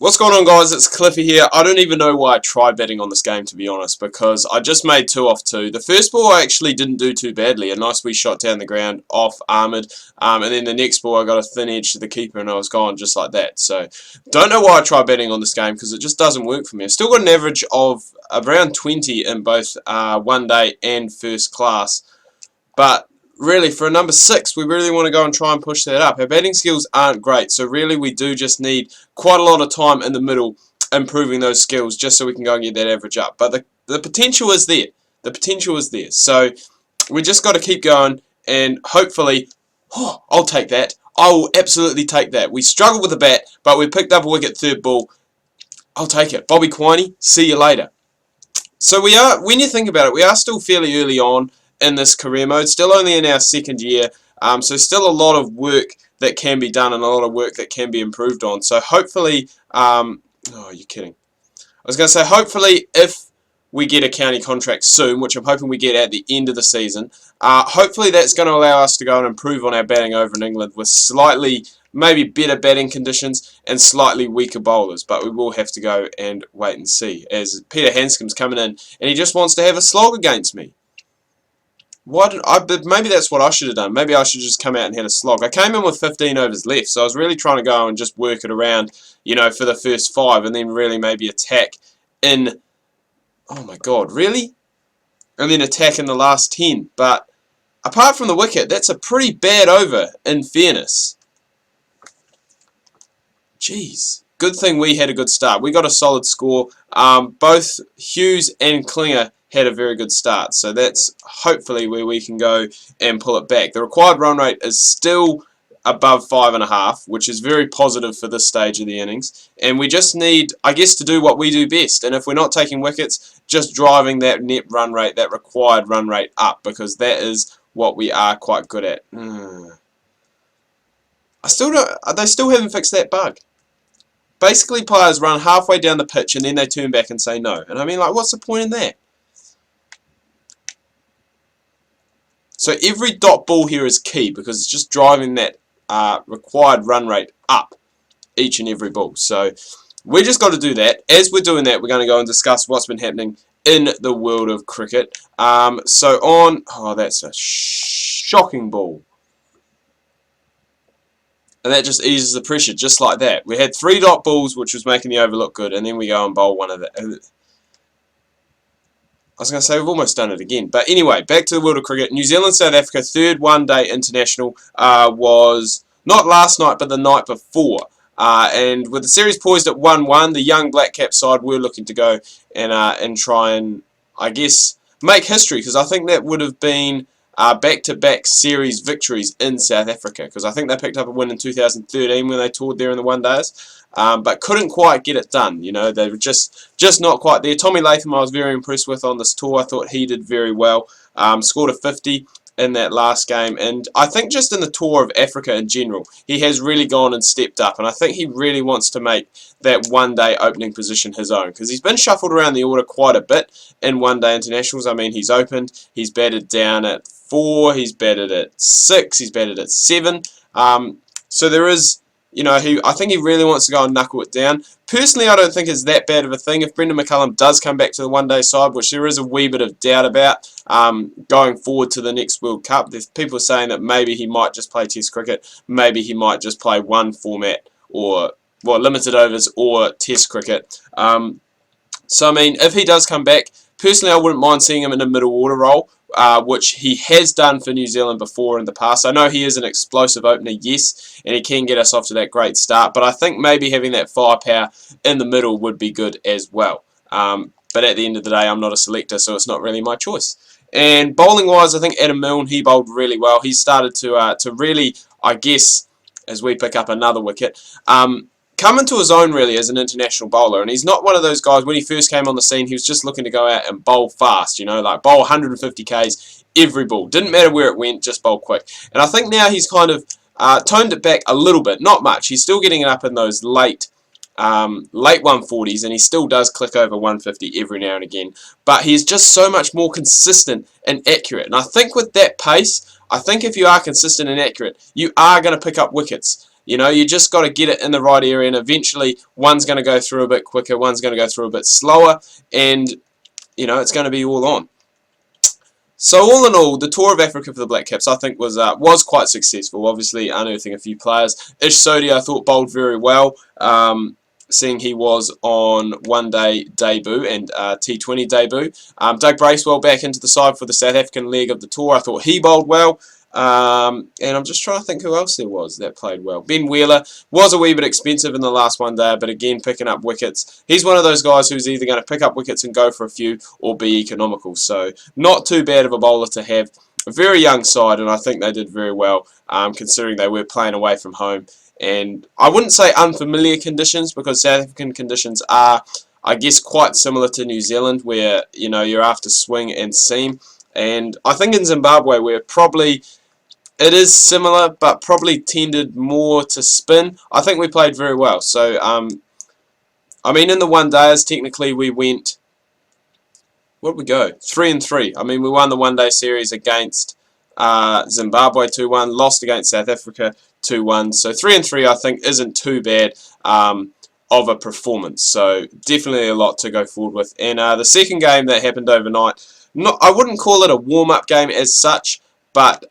What's going on, guys? It's Cliffy here. I don't even know why I tried betting on this game, to be honest, because I just made 2 off 2. The first ball I actually didn't do too badly. A nice wee shot down the ground off Ahmed. And then the next ball I got a thin edge to the keeper and I was gone just like that. So, don't know why I tried betting on this game because it just doesn't work for me. I've still got an average of around 20 in both one day and first class. But really, for a number 6, we really want to go and try and push that up. Our batting skills aren't great, so really we do just need quite a lot of time in the middle improving those skills just so we can go and get that average up. But the potential is there. The potential is there. So we just got to keep going and hopefully, I'll take that. I will absolutely take that. We struggled with the bat, but we picked up a wicket third ball. I'll take it. Bobby Quiney, see you later. So we are, when you think about it, we are still fairly early on in this career mode, still only in our second year, so still a lot of work that can be done and a lot of work that can be improved on. So hopefully, oh, you're kidding. I was going to say, hopefully, if we get a county contract soon, which I'm hoping we get at the end of the season, hopefully that's going to allow us to go and improve on our batting over in England with slightly, maybe better batting conditions and slightly weaker bowlers. But we will have to go and wait and see, as Peter Hanscom's coming in and he just wants to have a slog against me. Why did I? Maybe that's what I should have done. Maybe I should just come out and had a slog. I came in with 15 overs left, so I was really trying to go and just work it around, you know, for the first 5, and then really maybe attack in. Oh my God, really? And then attack in the last 10. But apart from the wicket, that's a pretty bad over. In fairness, jeez. Good thing we had a good start. We got a solid score. Both Hughes and Klinger had a very good start, so that's hopefully where we can go and pull it back. The required run rate is still above 5.5, which is very positive for this stage of the innings, and we just need, I guess, to do what we do best, and if we're not taking wickets, just driving that net run rate, that required run rate up, because that is what we are quite good at. I still don't, they still haven't fixed that bug. Basically, players run halfway down the pitch and then they turn back and say no, and I mean, like, what's the point in that? So every dot ball here is key because it's just driving that required run rate up each and every ball. So we just got to do that. As we're doing that, we're going to go and discuss what's been happening in the world of cricket. So on, oh, that's a shocking ball. And that just eases the pressure, just like that. We had 3 dot balls, which was making the over look good, and then we go and bowl one of the. I was going to say we've almost done it again. But anyway, back to the world of cricket. New Zealand, South Africa, third one-day international was not last night, but the night before. And with the series poised at 1-1, the young Black Cap side were looking to go and try and, I guess, make history. Because I think that would have been back-to-back series victories in South Africa. Because I think they picked up a win in 2013 when they toured there in the one-days. But couldn't quite get it done. You know, they were just not quite there. Tommy Latham I was very impressed with on this tour. I thought he did very well. Scored a 50 in that last game, and I think just in the tour of Africa in general, he has really gone and stepped up, and I think he really wants to make that one-day opening position his own, because he's been shuffled around the order quite a bit in one-day internationals. I mean, he's opened, he's batted down at 4, he's batted at 6, he's batted at 7, so there is, you know, I think he really wants to go and knuckle it down. Personally, I don't think it's that bad of a thing. If Brendan McCullum does come back to the one-day side, which there is a wee bit of doubt about going forward to the next World Cup, there's people saying that maybe he might just play Test cricket, maybe he might just play one format, or, well, limited overs or Test cricket. So, I mean, if he does come back, personally, I wouldn't mind seeing him in a middle order role, which he has done for New Zealand before in the past. I know he is an explosive opener, yes, and he can get us off to that great start, but I think maybe having that firepower in the middle would be good as well. But at the end of the day, I'm not a selector, so it's not really my choice. And bowling-wise, I think Adam Milne, he bowled really well. He started to really, I guess, as we pick up another wicket, come into his own really as an international bowler, and he's not one of those guys. When he first came on the scene, he was just looking to go out and bowl fast, you know, like bowl 150 Ks every ball. Didn't matter where it went, just bowl quick. And I think now he's kind of toned it back a little bit, not much. He's still getting it up in those late 140s, and he still does click over 150 every now and again. But he's just so much more consistent and accurate. And I think with that pace, I think if you are consistent and accurate, you are going to pick up wickets. You know, you just got to get it in the right area, and eventually one's going to go through a bit quicker, one's going to go through a bit slower, and, you know, it's going to be all on. So all in all, the Tour of Africa for the Black Caps, I think, was quite successful. Obviously, unearthing a few players. Ish Sodi, I thought, bowled very well, seeing he was on one-day debut and T20 debut. Doug Bracewell back into the side for the South African leg of the Tour. I thought he bowled well. And I'm just trying to think who else there was that played well. Ben Wheeler was a wee bit expensive in the last one day, but again, picking up wickets. He's one of those guys who's either going to pick up wickets and go for a few or be economical. So not too bad of a bowler to have. A very young side, and I think they did very well, considering they were playing away from home. And I wouldn't say unfamiliar conditions, because South African conditions are, I guess, quite similar to New Zealand, where, you know, you're after swing and seam. And I think in Zimbabwe, where probably it is similar, but probably tended more to spin, I think we played very well. So, I mean, in the one-dayers, technically we went, what did we go? 3-3. I mean, we won the one-day series against Zimbabwe 2-1, lost against South Africa 2-1. So 3-3, I think, isn't too bad of a performance. So definitely a lot to go forward with. And the second game that happened overnight, I wouldn't call it a warm-up game as such, but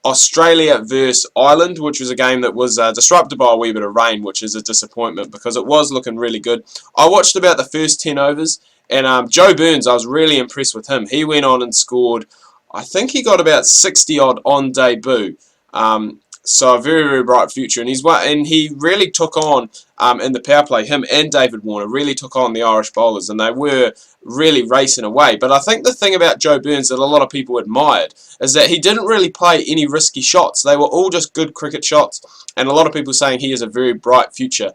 Australia versus Ireland, which was a game that was disrupted by a wee bit of rain, which is a disappointment because it was looking really good. I watched about the first 10 overs, and Joe Burns, I was really impressed with him. He went on and scored, I think he got about 60-odd on debut. So a very, very bright future, and he really took on in the power play. Him and David Warner really took on the Irish bowlers, and they were really racing away. But I think the thing about Joe Burns that a lot of people admired is that he didn't really play any risky shots. They were all just good cricket shots, and a lot of people saying he has a very bright future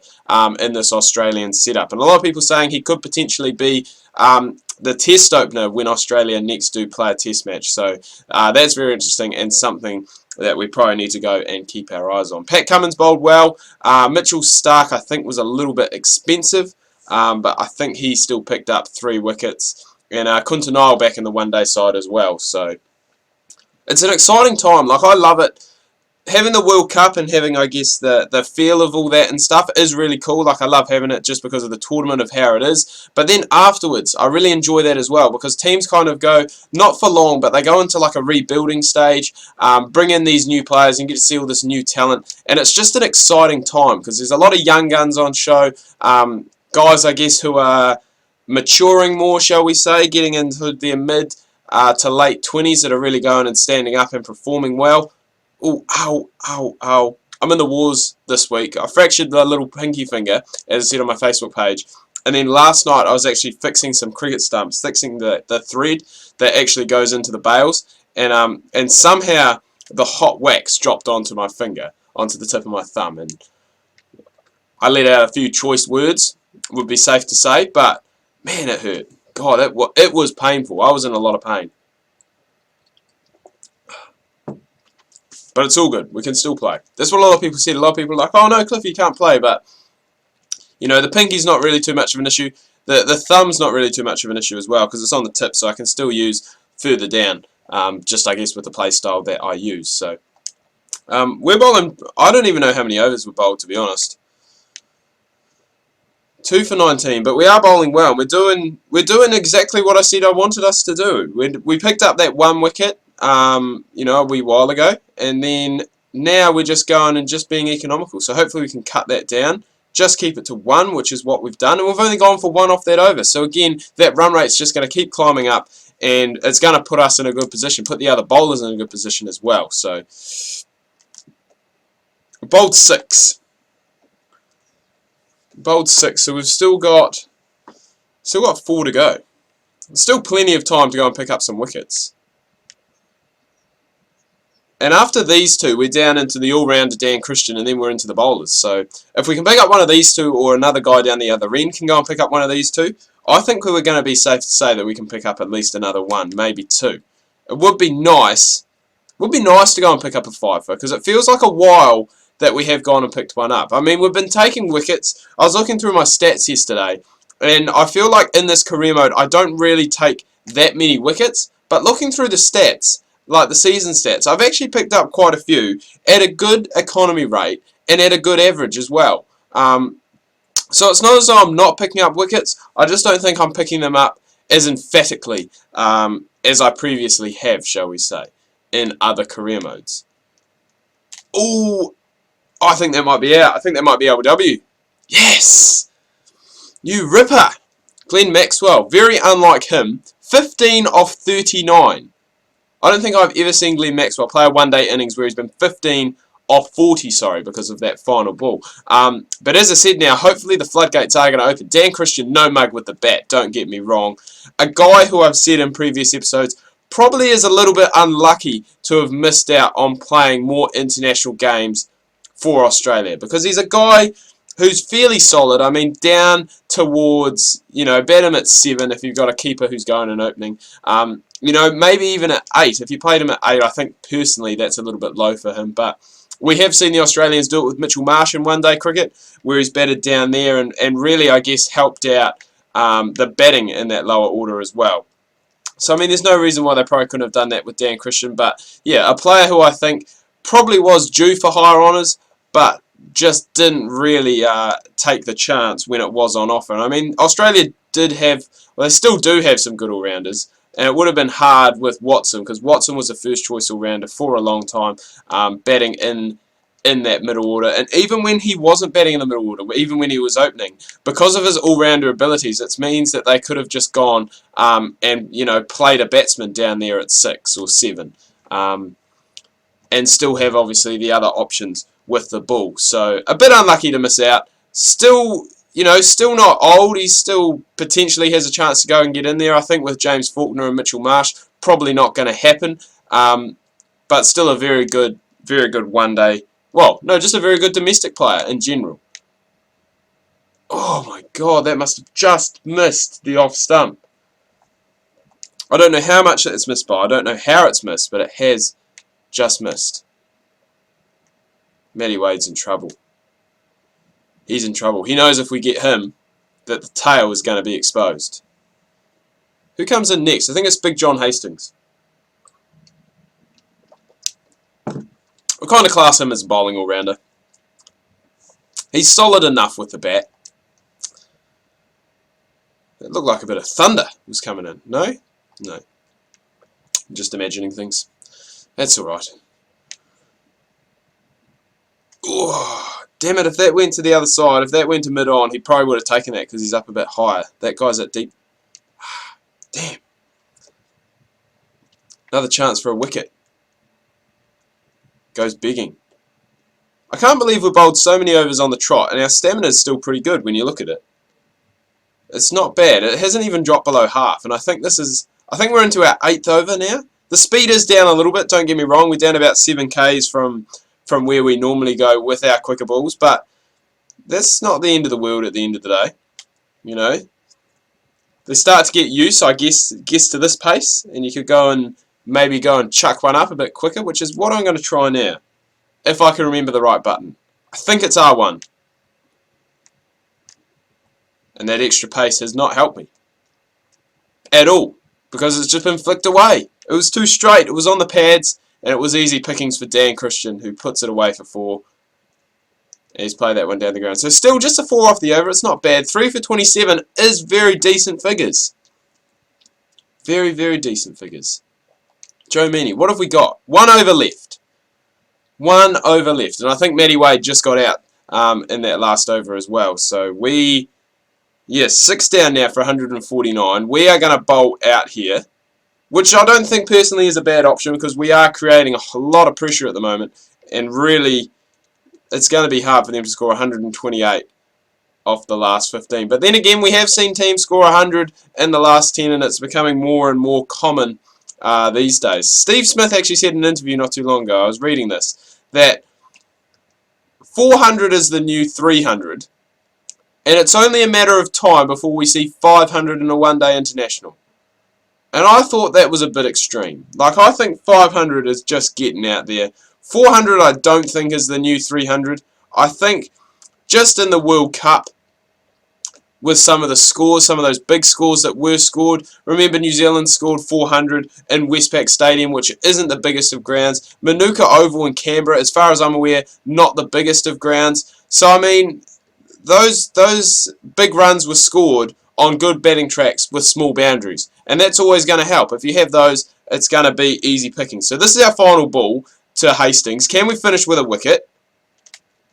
in this Australian setup. And a lot of people saying he could potentially be the test opener when Australia next do play a test match. So that's very interesting and something that we probably need to go and keep our eyes on. Pat Cummins bowled well. Mitchell Starc, I think, was a little bit expensive, but I think he still picked up 3 wickets. And Kunta Nile back in the one-day side as well. So it's an exciting time. Like, I love it. Having the World Cup and having, I guess, the feel of all that and stuff is really cool. Like, I love having it just because of the tournament of how it is. But then afterwards, I really enjoy that as well, because teams kind of go, not for long, but they go into like a rebuilding stage, bring in these new players and get to see all this new talent. And it's just an exciting time because there's a lot of young guns on show, guys, I guess, who are maturing more, shall we say, getting into their mid to late 20s that are really going and standing up and performing well. Oh, ow, ow, ow. I'm in the wars this week. I fractured the little pinky finger, as I said on my Facebook page. And then last night I was actually fixing some cricket stumps, fixing the thread that actually goes into the bails. And somehow the hot wax dropped onto my finger, onto the tip of my thumb. And I let out a few choice words, would be safe to say. But, man, it hurt. God, it was painful. I was in a lot of pain. But it's all good. We can still play. That's what a lot of people said. A lot of people are like, oh no, Cliff, you can't play. But, you know, the pinky's not really too much of an issue. The thumb's not really too much of an issue as well, because it's on the tip, so I can still use further down, just, I guess, with the play style that I use. So, we're bowling, I don't even know how many overs we're bowled, to be honest. 2 for 19, but we are bowling well. We're doing exactly what I said I wanted us to do. We picked up that 1 wicket, you know, a wee while ago, and then now we're just going and just being economical. So hopefully we can cut that down, just keep it to 1, which is what we've done, and we've only gone for 1 off that over. So again, that run rate's just going to keep climbing up, and it's going to put us in a good position, put the other bowlers in a good position as well. So bowled 6. Bowled 6, so we've still got 4 to go. Still plenty of time to go and pick up some wickets. And after these 2, we're down into the all-rounder Dan Christian, and then we're into the bowlers. So if we can pick up one of these 2, or another guy down the other end can go and pick up one of these 2, I think we're going to be safe to say that we can pick up at least another 1, maybe 2. It would be nice. It would be nice to go and pick up a 5, because it feels like a while that we have gone and picked one up. I mean, we've been taking wickets. I was looking through my stats yesterday, and I feel like in this career mode, I don't really take that many wickets, but looking through the stats, like the season stats, I've actually picked up quite a few at a good economy rate, and at a good average as well. So it's not as though I'm not picking up wickets. I just don't think I'm picking them up as emphatically as I previously have, shall we say, in other career modes. Ooh, I think that might be out. I think that might be LW. Yes! You ripper! Glenn Maxwell, very unlike him, 15 off 39. I don't think I've ever seen Glenn Maxwell play a one-day innings where he's been 15 off 40, sorry, because of that final ball. But as I said now, hopefully the floodgates are going to open. Dan Christian, no mug with the bat, don't get me wrong. A guy who I've said in previous episodes probably is a little bit unlucky to have missed out on playing more international games for Australia, because he's a guy who's fairly solid. I mean, down towards, bat him at 7 if you've got a keeper who's going and opening. Maybe even at 8. If you played him at 8, I think personally that's a little bit low for him. But we have seen the Australians do it with Mitchell Marsh in one-day cricket, where he's batted down there and really, I guess, helped out the batting in that lower order as well. So, I mean, there's no reason why they probably couldn't have done that with Dan Christian. But, yeah, a player who I think probably was due for higher honours, but just didn't really take the chance when it was on offer. I mean, Australia did have, well, they still do have some good all-rounders, and it would have been hard with Watson, because Watson was the first choice all-rounder for a long time, batting in that middle order. And even when he wasn't batting in the middle order, even when he was opening, because of his all-rounder abilities, it means that they could have just gone and, played a batsman down there at 6 or 7, and still have, obviously, the other options with the ball. So a bit unlucky to miss out. Still, still not old. He still potentially has a chance to go and get in there. I think with James Faulkner and Mitchell Marsh, probably not going to happen. But still a very good one-day. Well, no, just a very good domestic player in general. Oh my God, that must have just missed the off stump. I don't know how much it's missed by. I don't know how it's missed, but it has just missed. Matty Wade's in trouble. He's in trouble. He knows if we get him, that the tail is going to be exposed. Who comes in next? I think it's Big John Hastings. We'll kind of class him as a bowling all-rounder. He's solid enough with the bat. It looked like a bit of thunder was coming in. No? No. I'm just imagining things. That's alright. Oh, damn it, if that went to the other side, if that went to mid-on, he probably would have taken that because he's up a bit higher. That guy's at deep. Damn. Another chance for a wicket. Goes begging. I can't believe we bowled so many overs on the trot, and our stamina is still pretty good when you look at it. It's not bad. It hasn't even dropped below half, and I think we're into our 8th over now. The speed is down a little bit, don't get me wrong. We're down about 7 Ks from where we normally go with our quicker balls, but that's not the end of the world at the end of the day. They start to get used, I guess to this pace, and you could maybe go and chuck one up a bit quicker, which is what I'm going to try now, if I can remember the right button. I think it's R1. And that extra pace has not helped me at all, because it's just been flicked away. It was too straight, it was on the pads, and it was easy pickings for Dan Christian, who puts it away for 4. And he's played that one down the ground. So still just a 4 off the over. It's not bad. 3 for 27 is very decent figures. Very, very decent figures. Joe Meany, what have we got? 1 over left. 1 over left. And I think Matty Wade just got out in that last over as well. So yes, 6 down now for 149. We are going to bowl out here, which I don't think personally is a bad option, because we are creating a lot of pressure at the moment, and really it's going to be hard for them to score 128 off the last 15. But then again, we have seen teams score 100 in the last 10, and it's becoming more and more common these days. Steve Smith actually said in an interview not too long ago, I was reading this, that 400 is the new 300, and it's only a matter of time before we see 500 in a one-day international. And I thought that was a bit extreme. Like, I think 500 is just getting out there. 400 I don't think is the new 300. I think just in the World Cup, with some of the scores, some of those big scores that were scored. Remember, New Zealand scored 400 in Westpac Stadium, which isn't the biggest of grounds. Manuka Oval in Canberra, as far as I'm aware, not the biggest of grounds. So, I mean, those big runs were scored on good batting tracks with small boundaries. And that's always going to help. If you have those, it's going to be easy picking. So this is our final ball to Hastings. Can we finish with a wicket?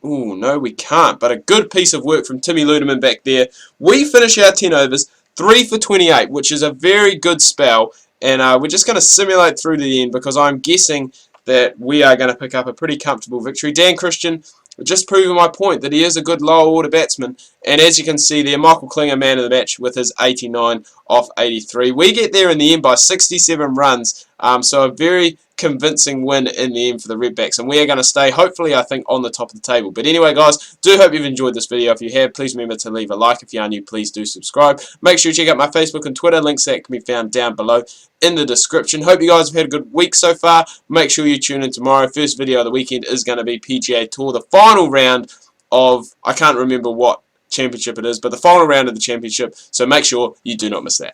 Ooh, no, we can't. But a good piece of work from Timmy Ludeman back there. We finish our 10 overs, 3 for 28, which is a very good spell. And we're just going to simulate through to the end because I'm guessing that we are going to pick up a pretty comfortable victory. Dan Christian just proving my point that he is a good lower order batsman. And as you can see there, Michael Klinger, man of the match, with his 89 off 83. We get there in the end by 67 runs. So a very convincing win in the end for the Redbacks. And we are going to stay, hopefully, I think, on the top of the table. But anyway, guys, do hope you've enjoyed this video. If you have, please remember to leave a like. If you are new, please do subscribe. Make sure you check out my Facebook and Twitter. Links that can be found down below in the description. Hope you guys have had a good week so far. Make sure you tune in tomorrow. First video of the weekend is going to be PGA Tour, the final round of, I can't remember what championship it is, but the final round of the championship. So make sure you do not miss that.